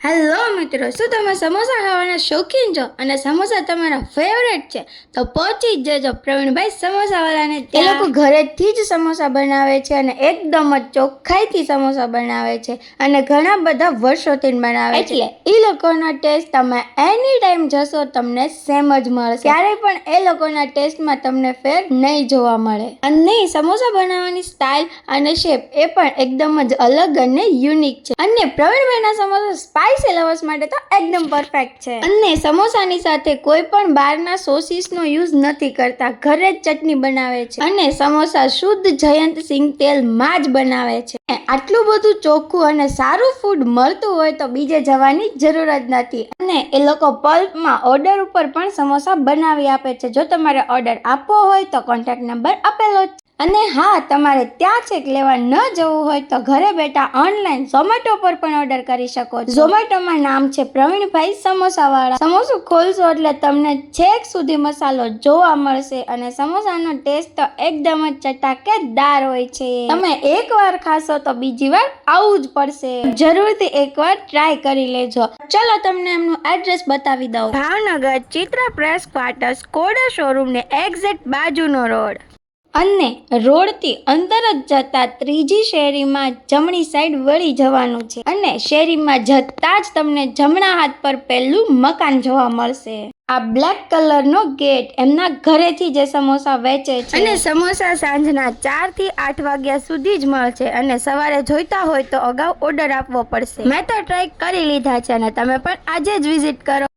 Hello મિત્રો, શું તમે સમોસા ખાવાના શોખીન છો અને સમોસા તમારા ફેવરેટ છે? તો પહોંચી જ જજો પ્રવીણભાઈ સમોસાવાળાને. એ લોકો ઘરેથી જ સમોસા બનાવે છે અને એકદમ જ ચોખ્ખાઈથી સમોસા બનાવે છે અને ઘણા બધા વર્ષોથી બનાવે છે. એટલે એ લોકોનો ટેસ્ટ તમે એની ટાઈમ જશો તમને સેમ જ મળશે. ક્યારેય પણ એ લોકોના ટેસ્ટમાં તમને ફેર નહીં જોવા મળે. અને સમોસા બનાવવાની સ્ટાઇલ અને શેપ એ પણ એકદમ જ અલગ અને યુનિક છે. અને પ્રવીણભાઈના સમોસા સ્પાઈસી લવર્સ માટે તો એકદમ પરફેક્ટ છે. અને સમોસાની સાથે કોઈ પણ બહારના સોસીસનો યુઝ નથી કરતા, ઘરે જ ચટણી બનાવે છે અને સમોસા શુદ્ધ જયંત સિંગ તેલમાં જ બનાવે છે. આટલું બધું ચોખ્ખું અને સારું ફૂડ મળતું હોય તો બીજે જવાની જરૂર જ નથી. અને એ લોકો પલ્પમાં ઓર્ડર ઉપર પણ સમોસા બનાવી આપે છે. જો તમારે ઓર્ડર આપવો હોય તો કોન્ટેક્ટ નંબર આપેલો છે. અને હા, તમારે ત્યાં ચેક લેવા ન જવું હોય તો ઘરે બેઠા ઓનલાઈન ઝોમેટો પર પણ ઓર્ડર કરી શકો છો. ઝોમેટોમાં નામ છે પ્રવીણભાઈ સમોસાવાળા. સમોસું ખોલશો એટલે તમને છેક સુધી મસાલો જોવા મળશે અને સમોસાનો ટેસ્ટ તો એકદમ જ ચટાકેદાર હોય છે. તમે એકવાર ખાશો તો બીજી વાર આવવું જ પડશે. જરૂરથી એકવાર ટ્રાય કરી લેજો. ચલો તમને એમનું એડ્રેસ બતાવી દઉં. Bhavnagar Chitra press quarter Skoda showroom ને એક્ઝેક્ટ બાજુનો રોડ. અને રોડથી અંદર જ જતા ત્રીજી શેરીમાં જમણી સાઈડ વળી જવાનું છે અને શેરીમાં જતા જ તમને જમણા હાથ પર પહેલું મકાન જોવા મળશે. આ બ્લેક કલરનો ગેટ એમના ઘરેથી જે સમોસા વેચે છે. અને સમોસા સાંજના 4 થી 8 વાગ્યા સુધી જ મળશે અને સવારે જોઈતા હોય તો અગાઉ ઓર્ડર આપવો પડશે. મેં તો ટ્રાય કરી લીધા છે અને તમે પણ આજે જ વિઝિટ કરો.